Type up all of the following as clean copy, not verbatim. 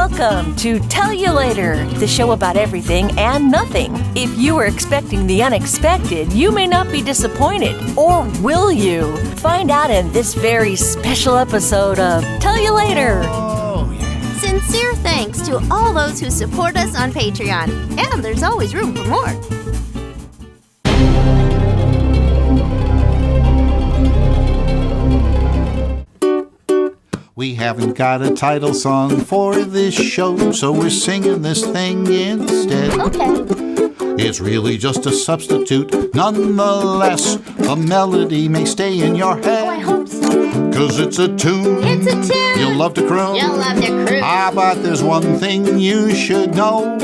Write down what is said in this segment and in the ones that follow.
Welcome to Tell You Later, the show about everything and nothing. If you were expecting the unexpected, you may not be disappointed. Or will you? Find out in this very special episode of Tell You Later. Oh, yeah. Sincere thanks to all those who support us on Patreon. And there's always room for more. We haven't got a title song for this show, so we're singing this thing instead. Okay. It's really just a substitute. Nonetheless, the melody may stay in your head. Oh, I hope so. 'Cause it's a tune. It's a tune. You'll love to croon. You'll love to croon. But there's one thing you should know.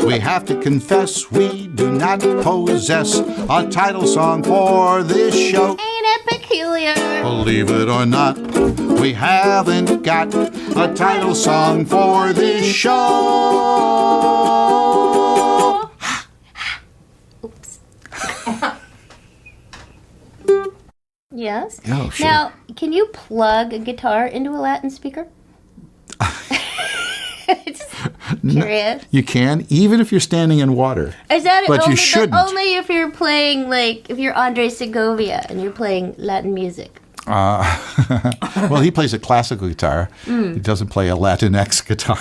We have to confess we do not possess a title song for this show. Ain't it peculiar? Believe it or not, we haven't got a title song for this show. Oops. Yes? Oh, sure. Now, can you plug a guitar into a Latin speaker? Just curious. You can, even if you're standing in water. Is that But only, you shouldn't. Only if you're playing, like, if you're Andre Segovia and you're playing Latin music. Well, he plays a classical guitar. He doesn't play a Latinx guitar.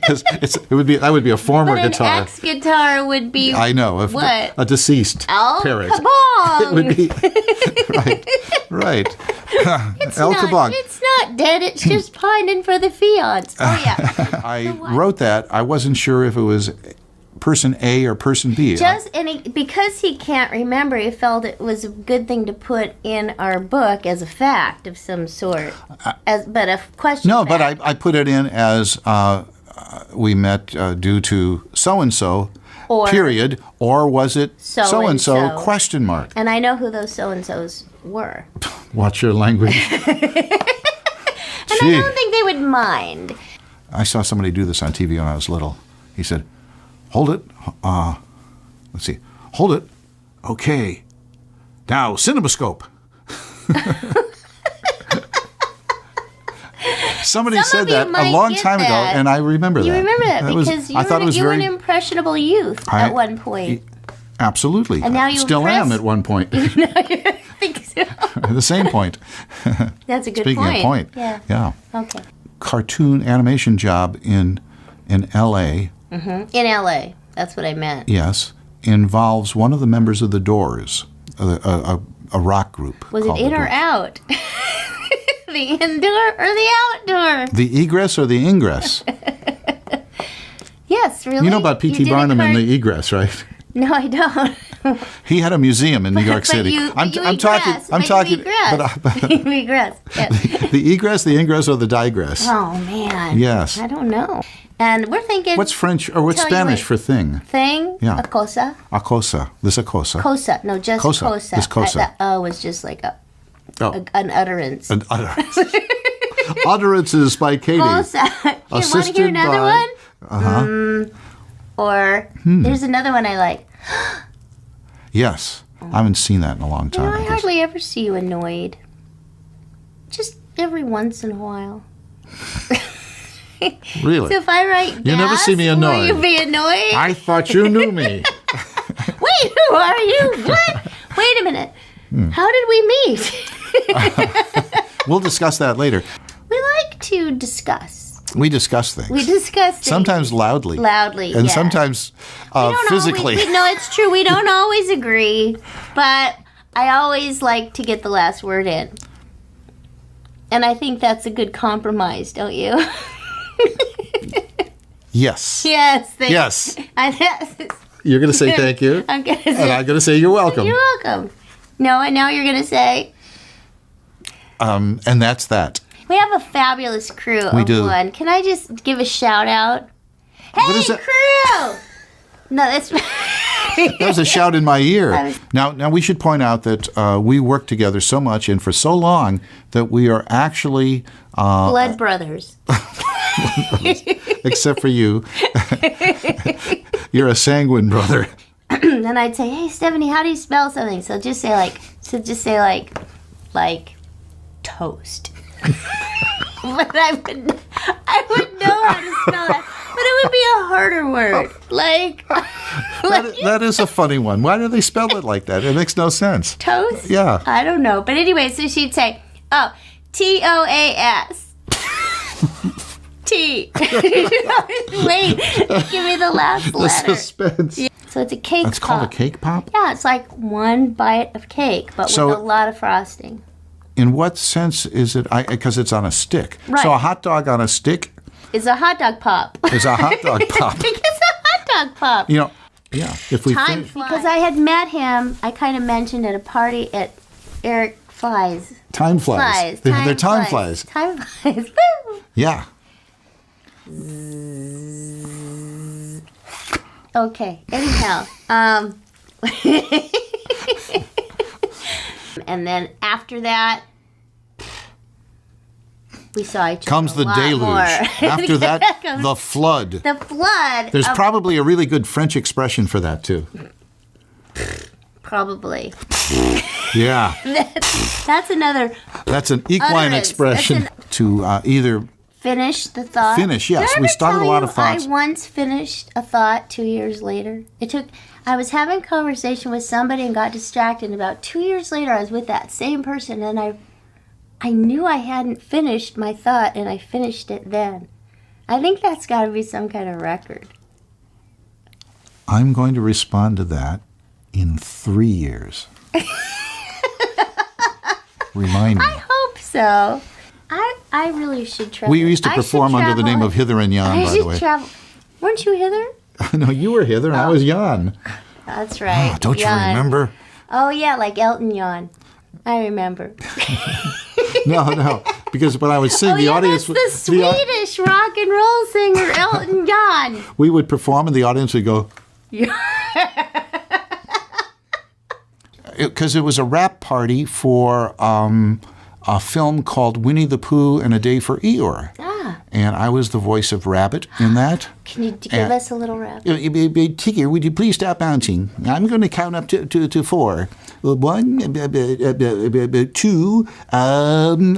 'Cause that would be a former But guitar. an X guitar would be I know. what? A deceased El parent. Kabong! It would be right. El Kabong. It's not dead. It's just pining for the fiance. Oh yeah. I wrote that. I wasn't sure if it was person A or person B. Because he can't remember, he felt it was a good thing to put in our book as a fact of some sort, but a question. No, fact. but I put it in as we met due to so and so. Or- period, or was it so and so So-and-so. question mark? And I know who those so-and-sos were. Watch your language. And I don't think they would mind. I saw somebody do this on TV when I was little. He said, "Hold it. Let's see. Hold it. Okay. Now, CinemaScope." Somebody said you that a might long get time ago, that. and I remember that. You remember that was- because you I thought it was were very an impressionable youth at one point. Absolutely. And now you still am impress- at one point. I think so. At the same point. That's a good Speaking point. of point. Yeah. Okay. Cartoon animation job in L.A. In L.A. That's what I meant. Yes, involves one of the members of the Doors, a rock group. Was it called in the or Doors. out? The indoor or the outdoor? The egress or the ingress? Yes, really. You know about You P.T. did a Barnum and cart- the egress, right? No, I don't. He had a museum in New York City. You I'm talking. egress. But, You egress. Yes. the egress, the ingress, or the digress? Oh man. Yes. I don't know. And we're thinking. What's French or what's Tell you Spanish what. for thing? Thing? Yeah. A cosa. A cosa. This a cosa. Cosa. No, just Cosa. cosa. Just cosa. That was just like an utterance. An utterance. Utterances by Katie. Cosa. You want to Assisted hear another by- one? Or there's another one I like. Yes. I haven't seen that in a long time. I I guess. hardly ever see you annoyed. Just every once in a while. Really? So if I write You never see me annoyed. Will you be annoyed? I thought you knew me. Wait, who are you? What? Wait a minute. How did we meet? We'll discuss that later. We like to discuss. We discuss things. We discuss things. Sometimes loudly. Loudly, And yeah. sometimes physically. No, it's true. We don't always agree, but I always like to get the last word in. And I think that's a good compromise, don't you? Yes. Yes. Yes. Yes. You're going to say thank you. I'm going to And say, I'm going to say you're welcome. you're welcome. No, and now you're going to say, And that's that. we have a fabulous crew We of do. one. Can I just give a shout out? Hey, What is that? crew! No, that's... That was a shout in my ear. Now we should point out that we work together so much and for so long that we are actually, Blood brothers. except for you, you're a sanguine brother. Then I'd say, "Hey, Stephanie, how do you spell something?" So just say like toast. But I would spell that. But it would be a harder word. Like That is a funny one. Why do they spell it like that? It makes no sense. toast? Yeah. I don't know. But anyway, so she'd say, oh, TOAS. T. Wait, give me the last The letter. suspense. So it's a cake That's pop. called a cake pop? Yeah, it's like one bite of cake, but So- with a lot of frosting. In what sense is it? Because it's on a stick. Right. So a hot dog on a stick It's a hot dog pop. is a hot dog pop. It's a hot dog pop. You know, yeah. If we Time fin- flies. Because I had met him, I kind of mentioned at a party at Eric Flies. time flies. They're time flies. Time flies. Woo! Yeah. Okay. Anyhow, and then after that, we saw each other Comes a the lot deluge. more. After that, Comes the flood. the flood. There's of- probably a really good French expression for that too. probably. Yeah. That's another That's an equine Utterance. expression to either. finish the thought. Finish, yes. Did I We ever started tell a lot you of thoughts. I once finished a thought 2 years later. I was having a conversation with somebody and got distracted. And about 2 years later, I was with that same person, and I knew I hadn't finished my thought, and I finished it then. I think that's got to be some kind of record. I'm going to respond to that in 3 years. Remind me. I hope so. I really should travel. We used to I should perform under the travel. name of Hither and Yon, I by should the way. travel. Weren't you Hither? No, you were Hither and I was Yon. That's right. Oh, don't you Yon. remember? Oh, yeah, like Elton John. I remember. No, because when I would sing, Oh, the yeah, audience that's the would- Swedish rock and roll singer Elton John. we would perform and the audience would go, because it was a rap party for a film called Winnie the Pooh and a Day for Eeyore. Ah. And I was the voice of Rabbit in that. Can you give us a little rap? Tigger, would you please stop bouncing? I'm going to count up to 4. 1, 2,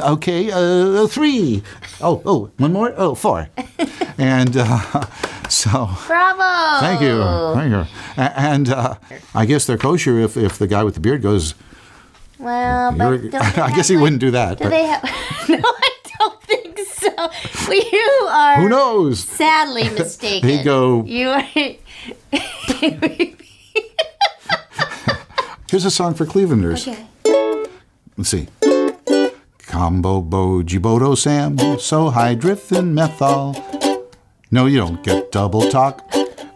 okay, 3. Oh, one more? Oh, 4. And so... Bravo! Thank you. And I guess they're kosher if the guy with the beard goes... Well, but You're- don't they I guess have, he like- wouldn't do that. Do But they have... No, I don't think so. You are... who knows? Sadly mistaken. He'd go- You are... Here's a song for Clevelanders. Okay. Let's see. Combo bo jibodo sam, so high driftin' methyl. No, you don't get double talk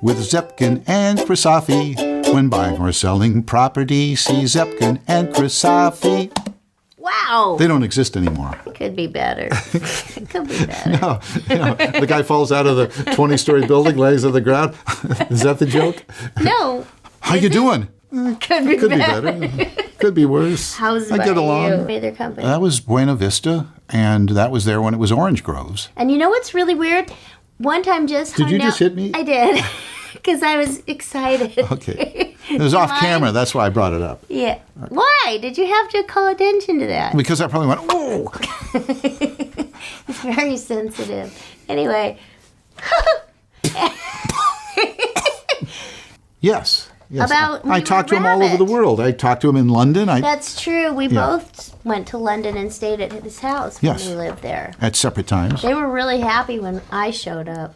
with Zepkin and Chrysafi. When buying or selling property, see Zepkin and Chrysafi. Wow. They don't exist anymore. Could be better. It could be better. Oh, the guy falls out of the 20-story building, lays on the ground. Is that the joke? No. How you doing? Could be Could be better. better. Could be worse. How's I get along. you? Either company. That was Buena Vista, and that was there when it was Orange Groves. And you know what's really weird? One time just Did hung you just out- hit me? I did. Because I was excited. Okay. It was off Mine? camera. That's why I brought it up. Yeah. Why? Did you have to call attention to that? Because I probably went, oh! It's very sensitive. Anyway. Yes. About I when you talked to were him all over the Rabbit. world. I talked to him in London. That's true. We Yeah. both went to London and stayed at his house when Yes. we lived there. At separate times. They were really happy when I showed up.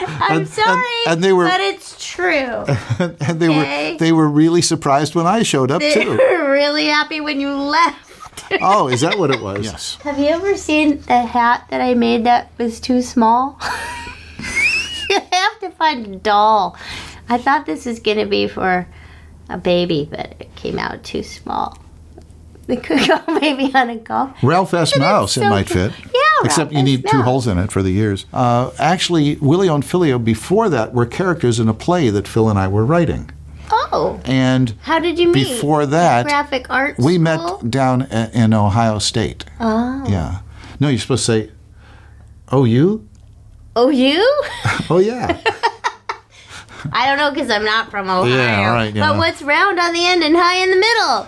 I'm And- sorry, and they were- but it's true. And Okay. they were really surprised when I showed up, They too. were really happy when you left. Oh, is that what it was? Yes. Have you ever seen the hat that I made that was too small? You have to find a doll. I thought this was going to be for a baby, but it came out too small. It could go maybe on a golf. Ralph S. But it's Mouse, it so might good. fit. Yeah, Except you Ralph need S. two Mouse. holes in it for the ears. Actually, Willio and Filio, before that, were characters in a play that Phil and I were writing. Oh, And how did you meet? before that, Graphic arts we school? met down in Ohio State. Oh. Yeah. No, you're supposed to say, oh, you? Oh, you? Oh, yeah. I don't know because I'm not from Ohio. Yeah, right, yeah. But what's round on the end and high in the middle?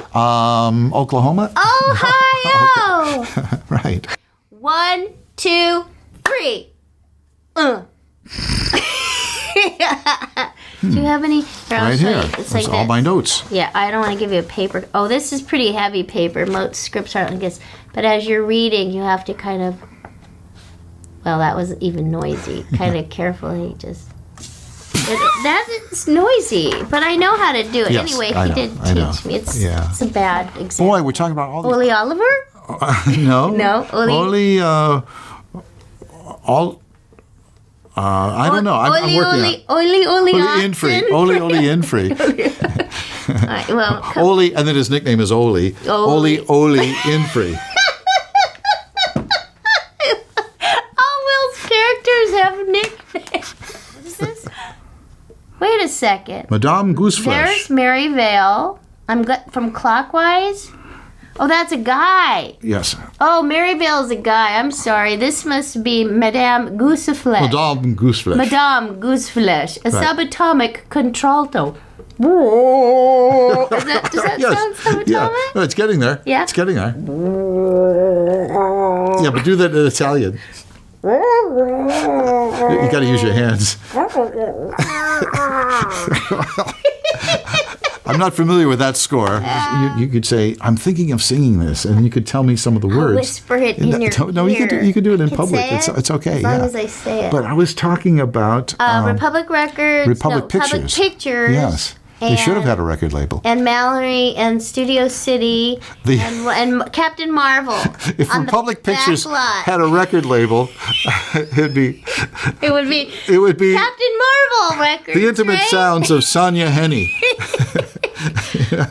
Oklahoma? Oh, hi, Hi-yo! Right. 1, 2, 3. Do you have any? Right here. That's all my notes. Yeah, I don't want to give you a paper. Oh, this is pretty heavy paper. Most scripts aren't like this. But as you're reading, you have to kind of... Well, that was even noisy. Kind of carefully just... That's noisy, but I know how to do it. Yes, anyway, I he know, did I know. teach me. It's Yeah. a bad example. Boy, we're talking about all these... Oli Oliver? No. No, Oli- I don't know. I'm working on it. Oli Oli Oxen. Infree. Oli Infree. All right, well, Oli, and then his nickname is Oli. Oli Infree. all Will's characters have nicknames. What is this? Wait a second. Madame Gooseflesh. There's Mary Vale. From Clockwise. Oh, that's a guy. Yes. Oh, Mary Vale's a guy. I'm sorry. This must be Madame Gooseflesh. Madame Gooseflesh. Madame Gooseflesh. A Right. subatomic contralto. Does that sound subatomic? Yeah. No, it's getting there. Yeah? It's getting there. Yeah, but do that in Italian. You got to use your hands. I'm not familiar with that score. You could say, "I'm thinking of singing this," and you could tell me some of the words. Whisper it in your No, you ear. could do it in Can public. say it? It's okay. As long yeah. as I say it. But I was talking about Republic Records. Republic Pictures. Public Pictures. Yes, they should have had a record label. And Mallory and Studio City The- and Captain Marvel. If on the Republic back Pictures lot. had a record label, it'd be It would be Captain Marvel Records. the intimate right? sounds of Sonia Henney.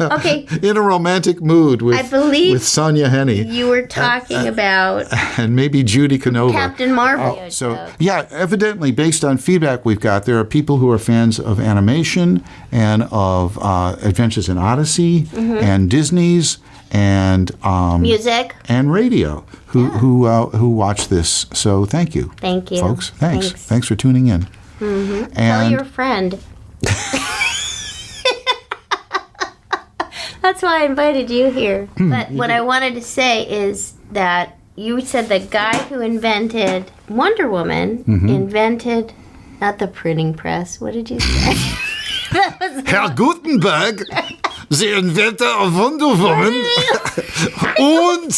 Okay, In a romantic mood I believe with Sonia Henney you were talking about and maybe Judy Canova. Captain Marvel. So, yeah, evidently, based on feedback we've got, there are people who are fans of animation and of Adventures in Odyssey and Disney's and Music. and radio who watch this. So, thank you. Thank you. Folks. Thanks for tuning in. Tell And your friend. That's why I invited you here. But what I wanted to say is that you said the guy who invented Wonder Woman invented, not the printing press. What did you say? Herr Gutenberg, the inventor of Wonder Woman, and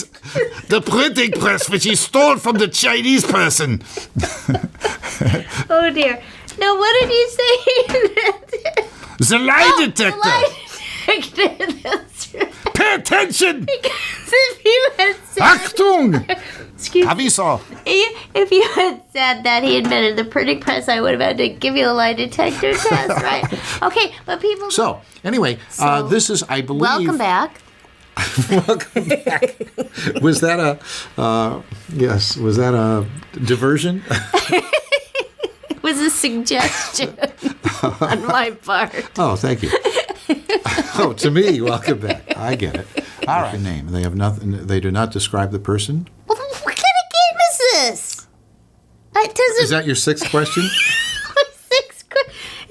the printing press, which he stole from the Chinese person. Oh dear. No, what did you say he invented? The lie detector. The lie detector. That's right. Pay attention. Because if you had said, Achtung. excuse me, Aviso. if you had said that he invented the printing press, I would have had to give you a lie detector test, right? Okay, but people. So, anyway, this is, I believe... Welcome back. Welcome back. Was that a diversion? It was a suggestion on my part. Oh, thank you. Oh, to me, welcome back. I get it. All right. Name. They have nothing. They do not describe the person. Well, what kind of game is this? It doesn't. Is that your sixth question?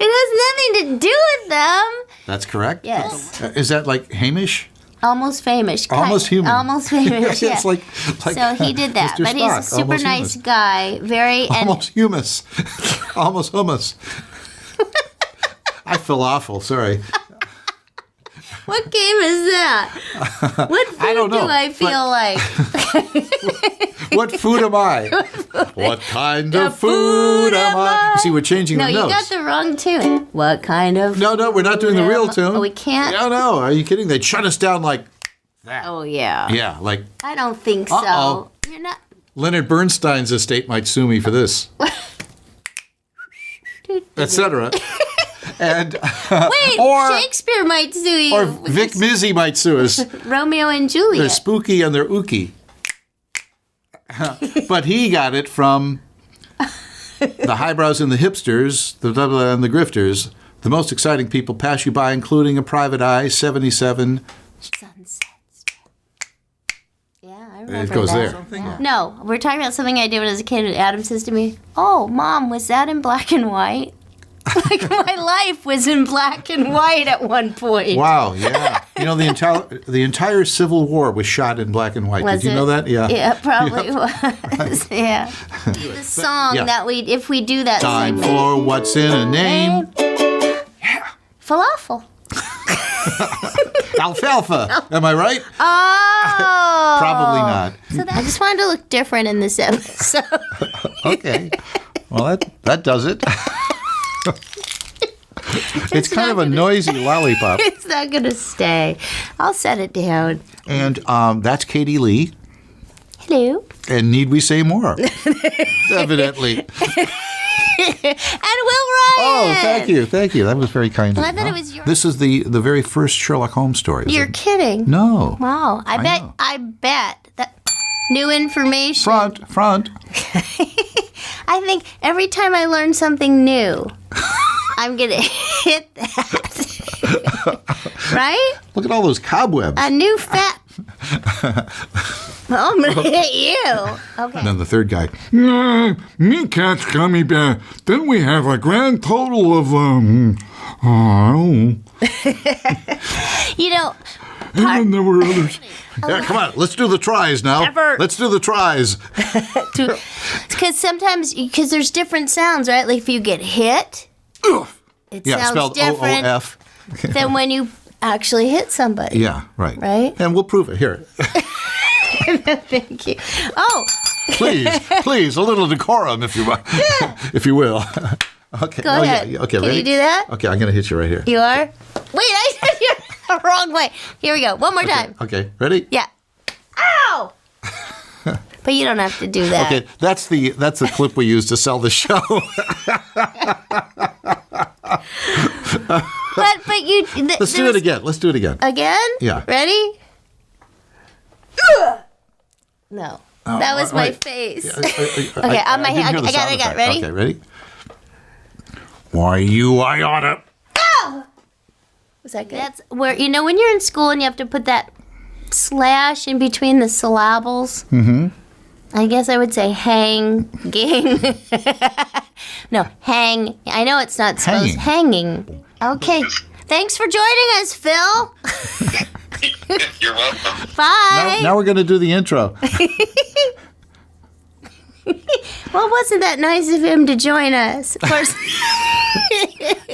It has nothing to do with them. That's correct. Yes. Is that like Hamish? Almost famous. Almost human. Almost famous. Yeah. It's like so he did that, Mr. but he's a Spock, super almost nice humus. guy. Almost humus. Almost hummus. I feel awful. Sorry. What game is that? What food I don't know, do I feel like? What food am I? What kind of food am I? You see, we're changing No, the you notes. got the wrong tune. What kind of? No, we're not doing the real tune. Oh, we can't. No. Are you kidding? They'd shut us down like that. Oh yeah. Yeah, like I don't think so. Uh-oh. You're not. Leonard Bernstein's estate might sue me for this, etc. And Wait, or Shakespeare might sue you. or Vic Mizzy might sue us. Romeo and They're Juliet. spooky and they're ooky. But he got it from the highbrows and the hipsters, the blah, blah, and the grifters. The most exciting people pass you by, including a private eye, 77. Sunset Strip. Yeah, I remember It goes that. there. Yeah. No, we're talking about something I did when I was a kid. And Adam says to me, "Oh, Mom, was that in black and white?" Like my life was in black and white at one point. Wow, yeah. You know, the entire Civil War was shot in black and white. Was Did you know that? Yeah. Yeah, it probably was. Yeah. The song that if we do that Time segment. for what's in a name. Falafel. Alfalfa. Am I right? Oh. Probably not. So I just wanted to look different in this episode. Okay. Well, that does it. It's kind of a noisy lollipop. It's not going to stay. I'll set it down. And that's Katie Leigh. Hello. And need we say more? Evidently. And Will Ryan. Oh, thank you. That was very kind of you. I thought it was your... This is the very first Sherlock Holmes story. You're kidding. No. Wow. I bet that new information. Front. I think every time I learn something new, I'm going to hit that. Right? Look at all those cobwebs. A new fat. Well, I'm going to hit you. Okay. And then the third guy. Me catch gummy bear. Then we have a grand total of You know, and then there were others. Yeah, come on. Let's do the tries now. Effort. Let's do the tries. because there's different sounds, right? Like if you get hit, it Yeah, sounds spelled different OOF. than when you actually hit somebody. Yeah, right. Right? And we'll prove it. Here. Thank you. Oh, Please, a little decorum, if you will. Okay. go ahead. Yeah. Okay, Can ready? you do that? Okay, I'm going to hit you right here. You are? Wait, I said you're the wrong way. Here we go. One more time. Okay, ready? Yeah. Ow! But you don't have to do that. Okay, that's the clip we use to sell the show. But you... Let's do it again. Again? Yeah. Ready? No. That was my face. Okay, on my hand. I got it. Ready? Okay, ready? Why I oughta. Was that good? That's where, when you're in school and you have to put that slash in between the syllables. Mm-hmm. I guess I would say hanging. No, hang. I know it's not supposed. Hanging. Okay. Thanks for joining us, Phil. You're welcome. Bye. Now we're going to do the intro. Well, wasn't that nice of him to join us? Of course.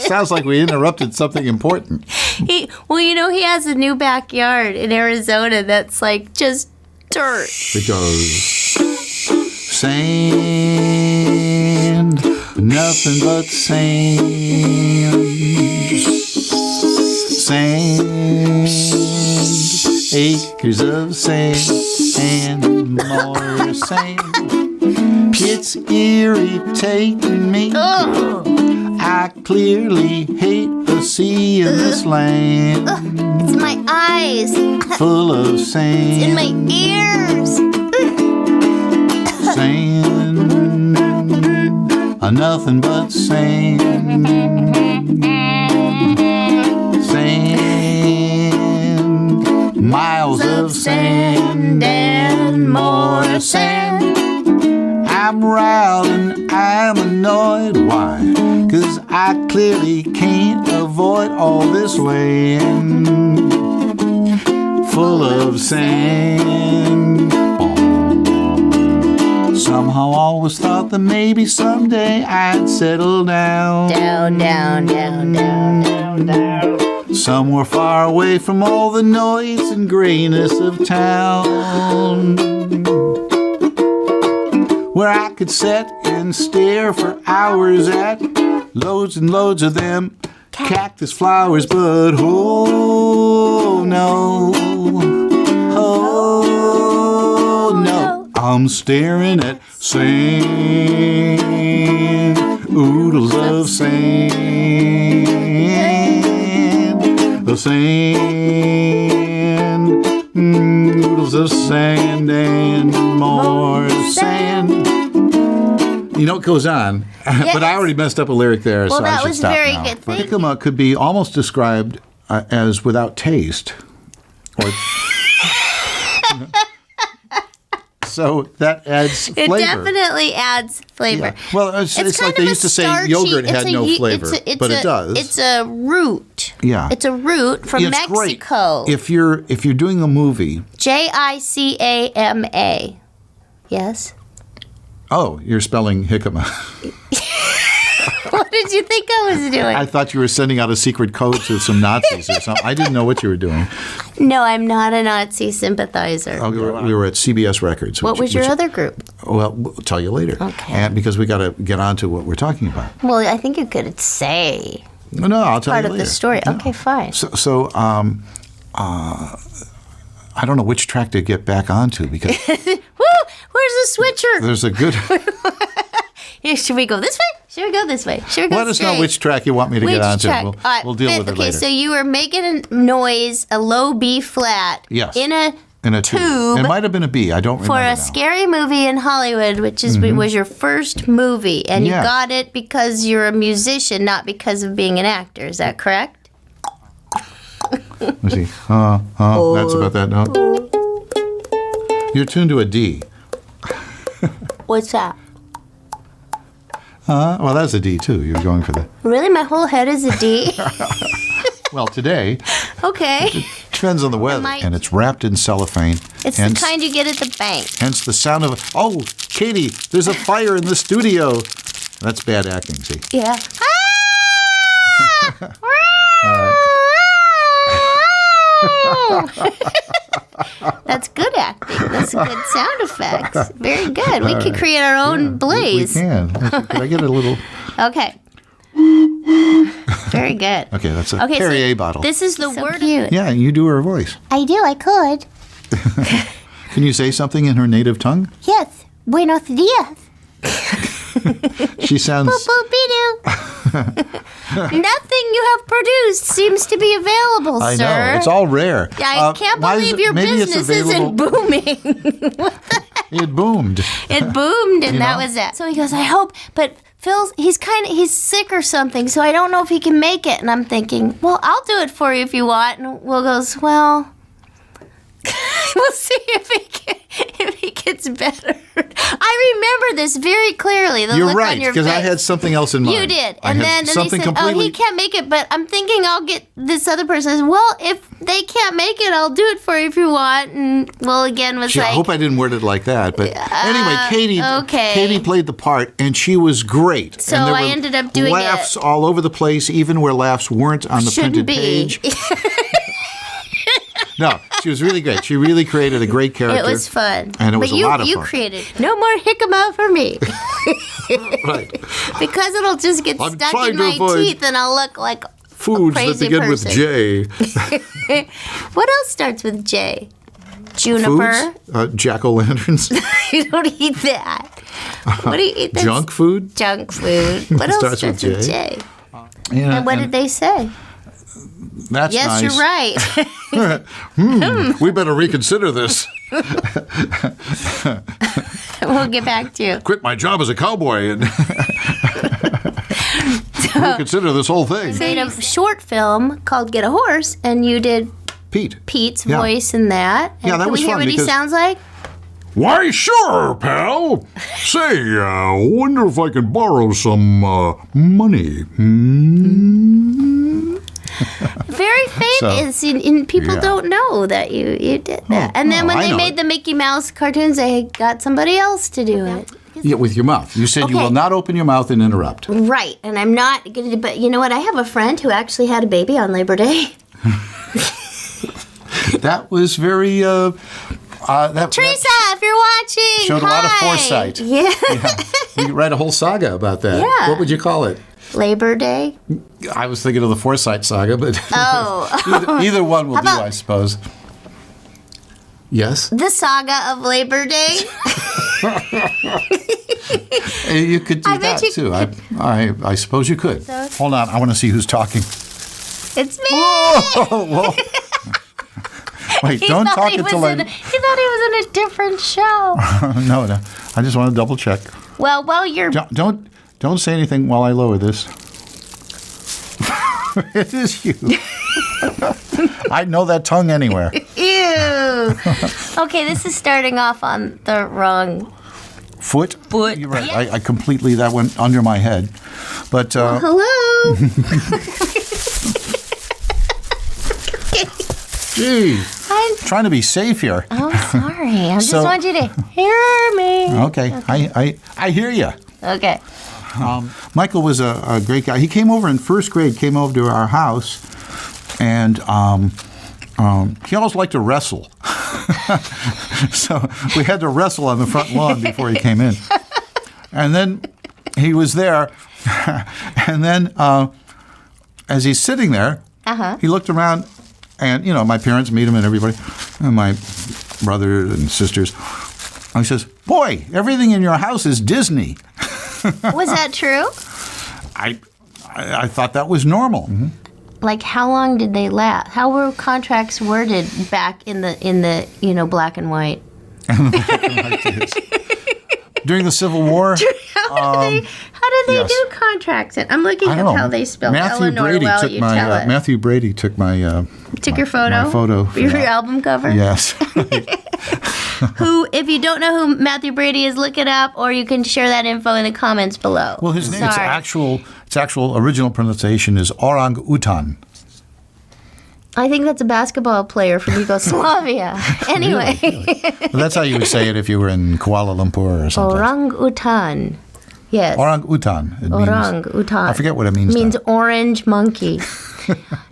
Sounds like we interrupted something important. He has a new backyard in Arizona that's like just dirt. It goes sand, nothing but sand. Sand, acres of sand, and more sand. It's irritating me. Ugh. I clearly hate the sea in this land. It's in my eyes. Full of sand. It's in my ears. Sand. Nothing but sand. Sand. Miles of sand and more sand. I'm riled and I'm annoyed. Why? 'Cause I clearly can't avoid all this land full of sand. Somehow always thought that maybe someday I'd settle down. Down. Somewhere far away from all the noise and grayness of town, where I could sit and stare for hours at loads and loads of them cactus flowers. But oh no, I'm staring at sand, oodles of sand, the sand, oodles of sand and more sand. You know, it goes on, but I already messed up a lyric there, Well, so I that should was stop very now. good. Thank Jicama could be almost described as without taste, or So that adds flavor. It definitely adds flavor. Yeah. Well, it's kind like they of used to say starchy- yogurt had no flavor, but it does. It's a root. Yeah. It's a root from It's great. Mexico. If you're doing a movie, Jicama. Yes. oh, you're spelling jicama. What did you think I was doing? I thought you were sending out a secret code to some Nazis or something. I didn't know what you were doing. No, I'm not a Nazi sympathizer. Oh, we were at CBS Records. What was your other group? Well, we'll tell you later. Okay. And because we got to get on to what we're talking about. Well, I think you could say No, I'll tell part you of later. the story. No. Okay, fine. So, I don't know which track to get back onto because Woo! Where's the switcher? there's a good. Should we go this way? Should we go this way? Should we go Let us know straight? which track you want me to Which get onto. track? We'll deal with it okay, later. so you were making a noise, a low B flat, Yes. in a tube. It might have been a B. I don't remember for a now. scary movie in Hollywood, which is was your first movie, and Yeah. you got it because you're a musician, not because of being an actor. Is that correct? Let's see. That's about that note. You're tuned to a D. What's that? Well, that's a D too. You're going for the. Really, my whole head is a D. Well, today Okay, depends on the weather, might- and it's wrapped in cellophane. it's hence, the kind you get at the bank. hence the sound of. Oh, Katie, there's a fire in the studio. That's bad acting. See. Yeah. That's good acting. That's good sound effects. Very good. We could create our own blaze. We can. Could I get a little? Okay. Very good. Okay, that's a Okay, Perrier so bottle. This is the word. Cute. Yeah, you do her voice. I do. I could. Can you say something in her native tongue? Yes. Buenos dias. She sounds. Nothing you have produced seems to be available, I sir. know. It's all rare. I can't why is believe it- your maybe it's business isn't available- booming. It boomed. It boomed, and You that know? was it. So he goes, I hope, but he's sick or something, so I don't know if he can make it. And I'm thinking, well, I'll do it for you if you want. And Will goes, well, we'll see if he gets better. I remember this very clearly. The You're look right, on your because I face. had something else in mind. You did. I And had then they something said, completely. oh, he can't make it, but I'm thinking I'll get this other person. Says, well, if they can't make it, I'll do it for you if you want. And Will again was Gee, I like, hope I didn't word it like that. But anyway, okay. Katie played the part, and she was great. So and there I were ended up doing laughs it. all over the place, even where laughs weren't on the shouldn't printed be. page. No, she was really great. She really created a great character. It was fun. And it was but a lot of you fun. created no more jicama for me. Right. Because it'll just get I'm stuck trying in to my avoid teeth and I'll look like Foods that crazy begin with person. J. What else starts with J? Juniper. Foods? Jack-o'-lanterns? You don't eat that. What do you eat? That's Junk food? Junk food. What else Starts starts with with J. J? Yeah, And what did they say? That's Yes, nice. you're right. We better reconsider this. We'll get back to you. Quit my job as a cowboy and reconsider this whole thing. Made a short film called Get a Horse, and you did Pete. Pete's Yeah. voice in that. And Yeah, that can was we hear fun what he because- sounds like? Why, sure, pal. Say, wonder if I can borrow some money. Very famous, and people yeah. don't know that you did that. And then when I they know made it. the Mickey Mouse cartoons, they got somebody else to do it. Yeah, with your mouth. You said you Okay. will not open your mouth and interrupt. Right, and I'm not going to, but you know what? I have a friend who actually had a baby on Labor Day. That was very. That Teresa, if you're watching, showed a lot of hi. foresight. Yeah. You could write a whole saga about that. Yeah. What would you call it? Labor Day. I was thinking of the Foresight saga, but Oh. either one will do, about- I suppose. Yes, The saga of Labor Day. you could do I bet that you too. I suppose you could. Hold on, I want to see who's talking. It's me. Whoa! Wait, He don't thought talk he until was he thought he was in a different show. No. I just want to double check. Well, you're. Don't say anything while I lower this. It is you. I'd know that tongue anywhere. Ew. Okay, this is starting off on the wrong Foot? foot. You're right. Yes. I completely, that went under my head. But, Hello. gee, I'm trying to be safe here. sorry. I just So- want you to hear me. Okay, I hear you. Okay. Michael was a great guy. He came over in first grade, came over to our house, and he always liked to wrestle. So we had to wrestle on the front lawn before he came in. And then he was there, and then as he's sitting there, he looked around, and, my parents meet him and everybody, and my brother and sisters. And he says, "Boy, everything in your house is Disney." Was that true? I thought that was normal. Like, how long did they last? How were contracts worded back in the black and white? During the Civil War, How did they yes. do contracts? I'm looking I up don't know. how they spelled Matthew Eleanor Brady while took you my tell it. Matthew Brady took my Took your photo? My photo for Your that. album cover? Yes. Who, if you don't know who Matthew Brady is, look it up, or you can share that info in the comments below. Well, his name, Sorry. its actual original pronunciation is orang utan. I think that's a basketball player from Yugoslavia. Anyway. Well, that's how you would say it if you were in Kuala Lumpur or something. Orang-utan. Yes. Orang utan. It means, Orang-utan. I forget what it means. It means now. orange monkey.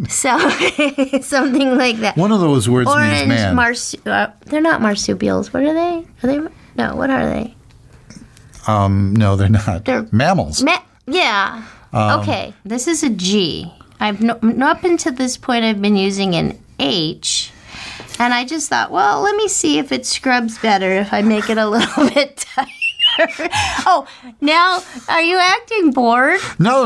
So, something like that. One of those words Orange means man. they're not marsupials. What are they? Are they? No, what are they? No, they're not. They're- mammals. Yeah. Okay, this is a G. Up until this point, I've been using an H. And I just thought, well, let me see if it scrubs better if I make it a little bit tighter. Oh, now, are you acting bored? No.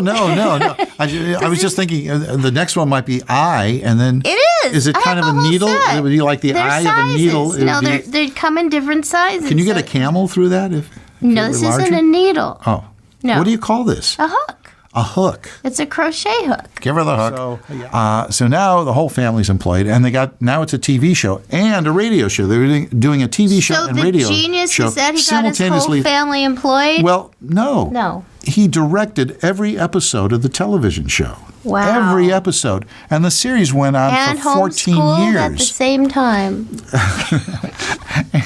I was just thinking the next one might be I, and then It is. Is it I kind have of the a whole needle? set. Would you like the They're eye sizes. of a needle? It No, would be- they come in different sizes. Can you get so- a camel through that? If No, it were this larger? isn't a needle. Oh. No. What do you call this? A hook. A hook. It's a crochet hook. Give her the hook. So now the whole family's employed, and now it's a TV show and a radio show. They're doing a TV show So and the radio genius show is that he got his simultaneously. whole family employed? Well, no. No. He directed every episode of the television show. Wow. Every episode. And the series went on and for 14 homeschooled years. at the same time.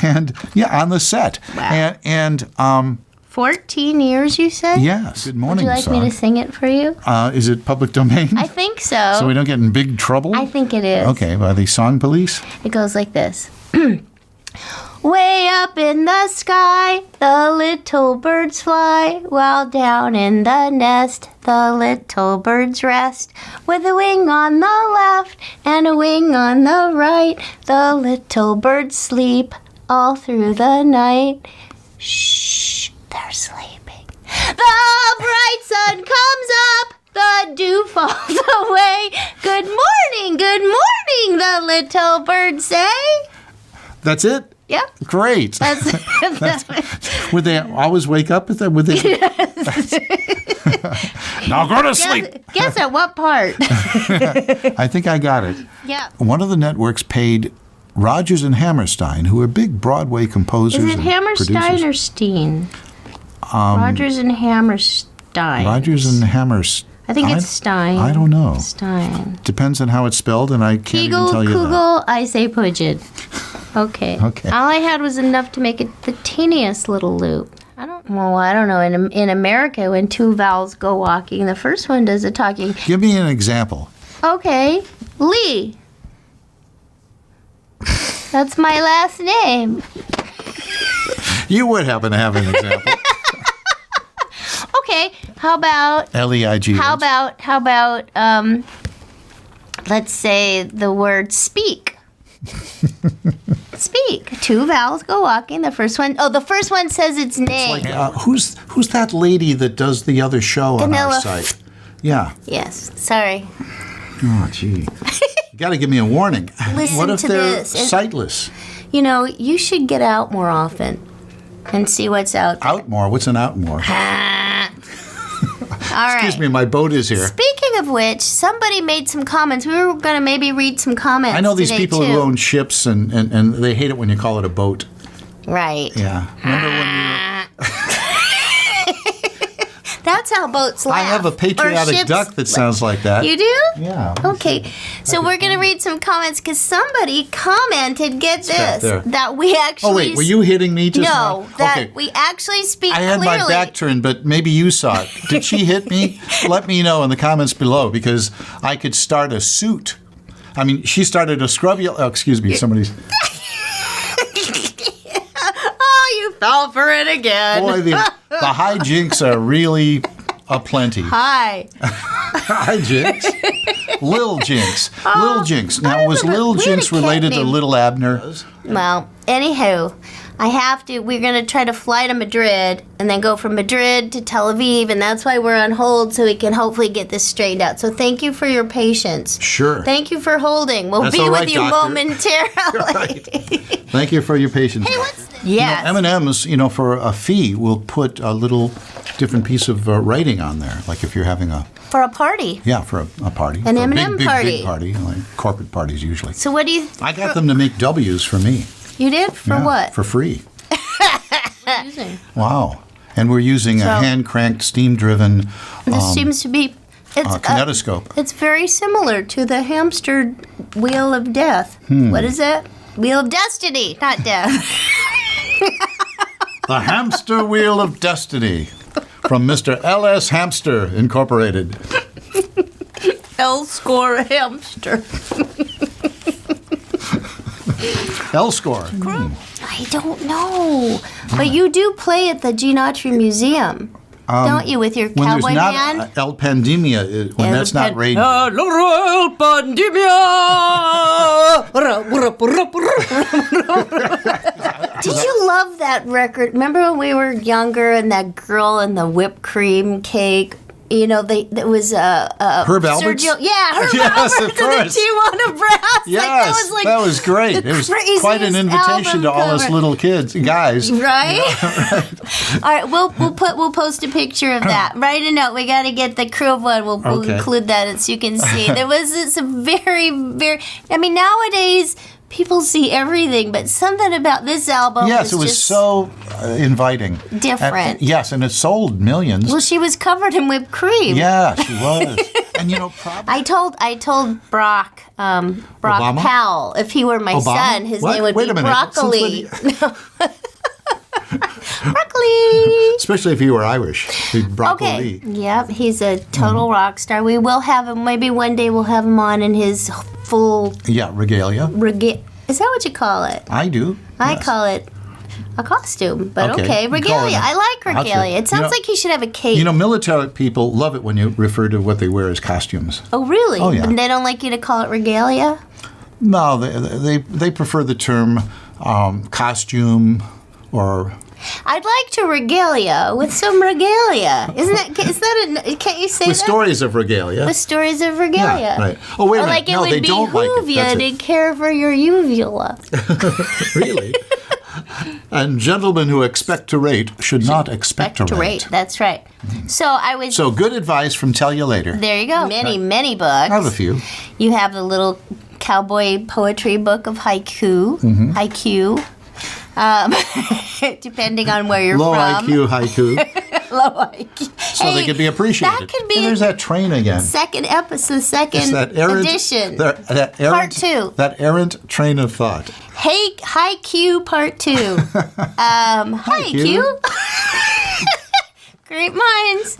And on the set. Wow. And 14 years, you said? yes. Good Would morning, you like song. me to sing it for you? Is it public domain? I think so. so we don't get in big trouble? I think it is. Okay, by the song police? It goes like this. Way up in the sky, the little birds fly, while down in the nest, the little birds rest. With a wing on the left and a wing on the right, the little birds sleep all through the night. Shh, they're sleeping. The bright sun comes up, the dew falls away. Good morning, the little birds say. That's it? Yep. Great. That's Would they always wake up at that? Would they? Now go to sleep. Guess at what part? I think I got it. Yeah. One of the networks paid Rodgers and Hammerstein, who are big Broadway composers Is it and Hammerstein producers. or Steen? Rodgers and Hammerstein. Rodgers and Hammerstein. I think it's Stein. I don't know. Stein. Depends on how it's spelled, and I can't even Kegel, tell you that. Kugel, I say Pudgeon. Okay. Okay. All I had was enough to make it the teeniest little loop. I don't know. In America, when two vowels go walking, the first one does the talking. Give me an example. Okay. Leigh. That's my last name. You would happen to have an example. Okay. How about Leig. How about let's say the word speak. Speak. Two vowels go walking. The first one says its name. Who's that lady that does the other show on our Vanilla. site? Yeah. Yes. Sorry. Oh, gee. You got to give me a warning. Listen What if to they're this. sightless? You know, you should get out more often and see what's out there. Outmore. What's an outmore? All right. Excuse me, my boat is here. Speaking of which, somebody made some comments. We were going to maybe read some comments. I know these today, people too. who own ships, and they hate it when you call it a boat. Right. Yeah. Remember when you... That's how boats laugh. I have a Or patriotic ships duck that sounds like that. You do? Yeah. Okay. So we're going to read some comments because somebody commented, get back this, there. that we actually... Oh, wait, were you hitting me just No, now? that Okay. we actually speak I had clearly. my back turned, but maybe you saw it. Did she hit me? Let me know in the comments below, because I could start a suit. I mean, she started a scrubby... Oh, excuse me, somebody's... Oh, you fell for it again. Boy, the hijinks are really aplenty. Hi. Hijinks? Lil Jinx. Lil Jinx. Now, was Lil we had a Jinx cat related to named- Little Abner? Well, anywho, we're going to try to fly to Madrid and then go from Madrid to Tel Aviv, and that's why we're on hold, so we can hopefully get this straightened out. So thank you for your patience. Sure. Thank you for holding. We'll That's be all with right, you doctor. momentarily. Thank you for your patience. Hey, what's yes. M&M's, for a fee, will put a little different piece of writing on there. Like if you're having For a party. for a party. An For a M&M big, party. Big party, like corporate parties usually. So what do you... I got them to make W's for me. You did? For Yeah, what? For free. What are you using? Wow. And we're using a hand-cranked, steam-driven This seems to be... It's kinetoscope. It's very similar to the hamster wheel of death. Hmm. What is that? Wheel of destiny, not death. The Hamster Wheel of Destiny from Mr. L.S. Hamster Incorporated. L-score hamster. L-score. I don't know. But you do play at the Gene Autry Museum, don't you, with your When cowboy there's not band? El Pandemia, when that's not radio. Hello, pandemia. Did you love that record? Remember when we were younger and that girl and the whipped cream cake? There was Herb Alberts? Herb Yes, Alberts of and the course. Tijuana Brass. Yes, that was great. It was quite an craziest invitation to all album us cover. little kids, guys. Right? All right, we'll post a picture of that. Write a note. We got to get the crew of one. We'll Okay. include that so you can see. There was some very, very. I mean, nowadays people see everything, but something about this album. Yes, it was just so inviting. different. And, yes, and it sold millions. Well, she was covered in whipped cream. Yeah, she was. And probably. I told Brock Obama? Powell, if he were my Obama? son, his What? name would Wait be a minute. Broccoli. Broccoli. Especially if you were Irish. Broccoli. Okay. Yep, he's a total rock star. We will have him. Maybe one day we'll have him on in his full Yeah, regalia. Is that what you call it? I do. I yes. call it a costume, but Okay, okay, you call it regalia. a I like outfit. regalia. It sounds like he should have a cape. Military people love it when you refer to what they wear as costumes. Oh, really? Oh, yeah. And they don't like you to call it regalia? No, they prefer the term costume or... I'd like to regalia with some regalia. Is that can't you say with that? stories of regalia. With stories of regalia. Yeah, right. Oh, wait a Or minute. like it No, they would don't like behoove it. you That's to it. care for your uvula. Really? And gentlemen who expect to rate should not expect to rate. That's right. So I was. So good advice from Tell You Later. There you go. Many books. I have a few. You have the little cowboy poetry book of haiku. Mm-hmm. Haiku. Depending on where you're Low from. IQ haiku, Low IQ. so they could be appreciated. That could be And there's that train again. second episode, It's second that errant, edition. that errant, Part 2. That errant train of thought. Hey, Haiku Part 2. Haiku. Great minds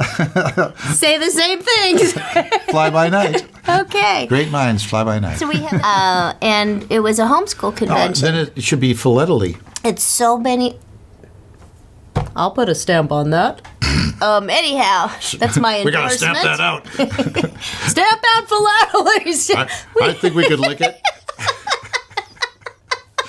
say the same things. Fly by night. Okay. Great minds fly by night. So we have, and it was a homeschool convention. Then it should be philately. It's so many. I'll put a stamp on that. Anyhow, that's my We gotta endorsement. stamp that out. Stamp out philately. I think we could lick it.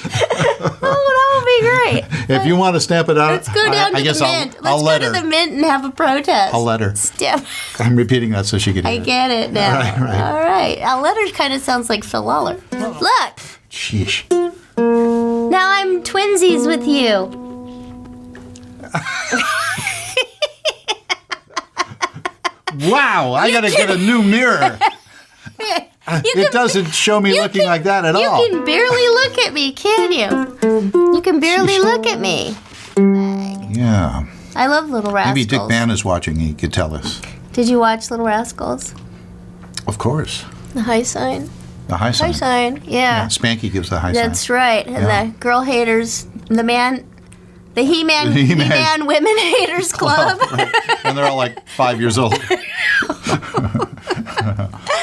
That would be great. If you want to stamp it out, Let's go down I to guess the mint. I'll Let's let go her. to the mint and have a protest. I'll let her. Stamp. I'm repeating that so she can hear I it. get it now. Right. All right. A letter kind of sounds like Philaler. Look. Sheesh. Now I'm twinsies with you. Wow, I got to get a new mirror. It doesn't show me looking like that at all. You can barely look at me, can you? You can barely look at me. Yeah. I love Little Rascals. Maybe Dick Van is watching. He could tell us. Did you watch Little Rascals? Of course. The high sign? The high sign. High sign, yeah. Spanky gives the high sign. That's right. And Yeah. the girl haters, the He-Man, He-Man Women Haters Club. Right. And they're all like 5 years old.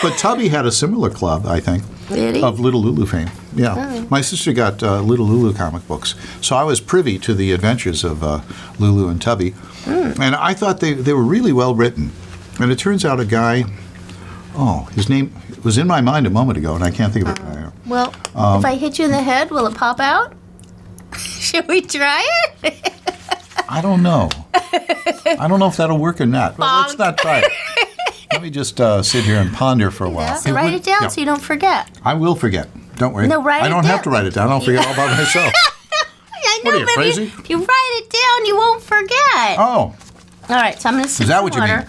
But Tubby had a similar club, I think, Did he? of Little Lulu fame. Yeah. My sister got Little Lulu comic books, so I was privy to the adventures of Lulu and Tubby. And I thought they were really well written. And it turns out a guy, his name was in my mind a moment ago, and I can't think of it now. Well, if I hit you in the head, will it pop out? Should we try it? I don't know. I don't know if that'll work or not. Well, let's not try it. Let me just sit here and ponder for a while. So write it down so you don't forget. I will forget. Don't worry. No, write it I don't down. have to write it down. I'll forget all about myself. I know, What are you, but crazy? if you write it down, you won't forget. Oh, All right, so I'm going to sip is that some what you water. mean?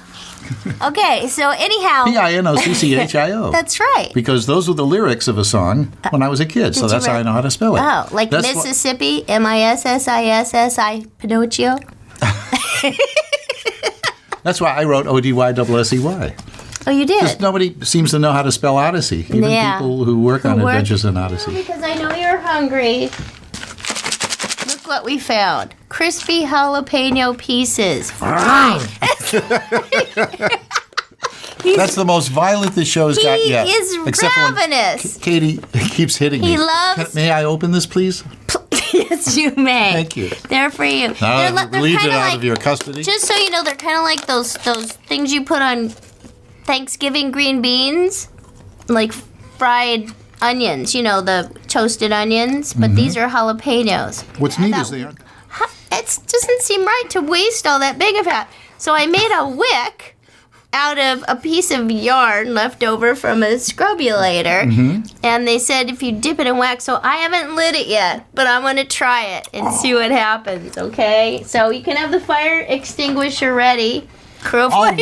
Okay, so anyhow. P-I-N-O-C-C-H-I-O. That's right. Because those were the lyrics of a song when I was a kid, so Did you that's how I know how to spell it. Oh, like That's what- Mississippi, Mississi, Pinocchio. That's why I wrote O-D-Y-S-S-E-Y. Oh, you did? Because nobody seems to know how to spell Odyssey, even Yeah. people who work on Who work- Adventures in Odyssey. Because I know you're hungry. Look what we found. Crispy jalapeno pieces. That's the most violent this show's He got yet. is Except for when ravenous. Katie keeps hitting me. He loves- May I open this, please? Yes, you may. Thank you. They're for you. Now they're that leaves it kinda out like, of your custody. just so you know, they're kind of like those things you put on Thanksgiving green beans, like fried onions. You know, the toasted onions. But these are jalapenos. What's neat is they aren't. It doesn't seem right to waste all that big of that. So I made a wick out of a piece of yarn left over from a scrubulator. And they said if you dip it in wax, so I haven't lit it yet, but I'm going to try it and see what happens, okay? So you can have the fire extinguisher ready. Oh,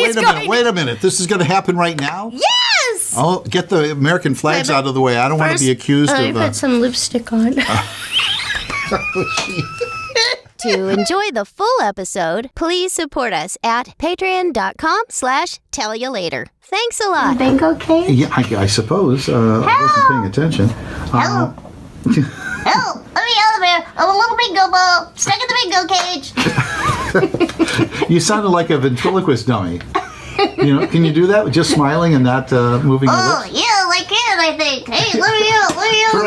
wait a minute. This is going to happen right now? Yes! Oh, get the American flags out of the way. I don't want to be accused Let me of... put some lipstick on. To enjoy the full episode, please support us at patreon.com/tellyolater. Thanks a lot. Bingo cake? Yeah, I suppose. I wasn't paying attention. Help! Help! Let me out of here! I'm a little bingo ball stuck in the bingo cage. You sounded like a ventriloquist dummy. You know, can you do that with just smiling and not moving your lips? Yeah, I can, I think. Hey, let me out of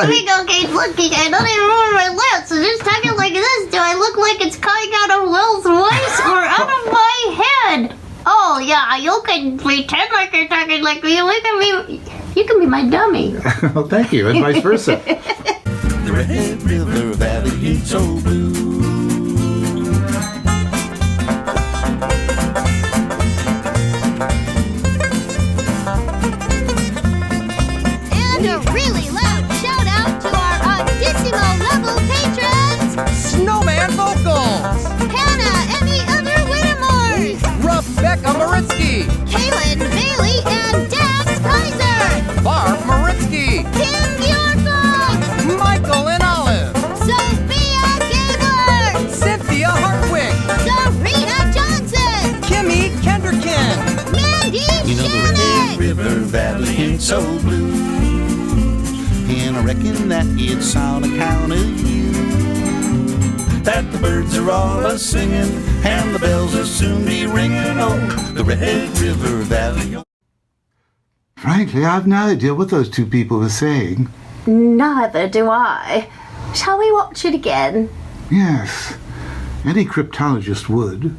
the bingo cage. Look, I don't even remember my lips. So just talking like this, do I look like it's coming out of Will's voice or out of my head? Oh, yeah, you can pretend like you're talking like me. You can be my dummy. Oh, thank you, and vice versa. The Red River Valley, it's so blue. And a really loud shout out to our Oddissimo level patrons, Snowman Vocals, Hannah and the other Whittemores, Rebecca Maritzky, Kaylin Bailey and Dax Kaiser, Barb Maritzky, Kim Bjorkov, Michael and Olive, Sophia Gabler, Cynthia Hartwig, Serena Johnson, Kimmy Kendrickin, Mandy You know the Red Shannon, River Valley, it's so blue. And I reckon that it's on account of you that the birds are all a-singing and the bells will soon be ringing. Oh, the Red River Valley. Frankly, I've no idea what those two people were saying. Neither do I. Shall we watch it again? Yes, any cryptologist would.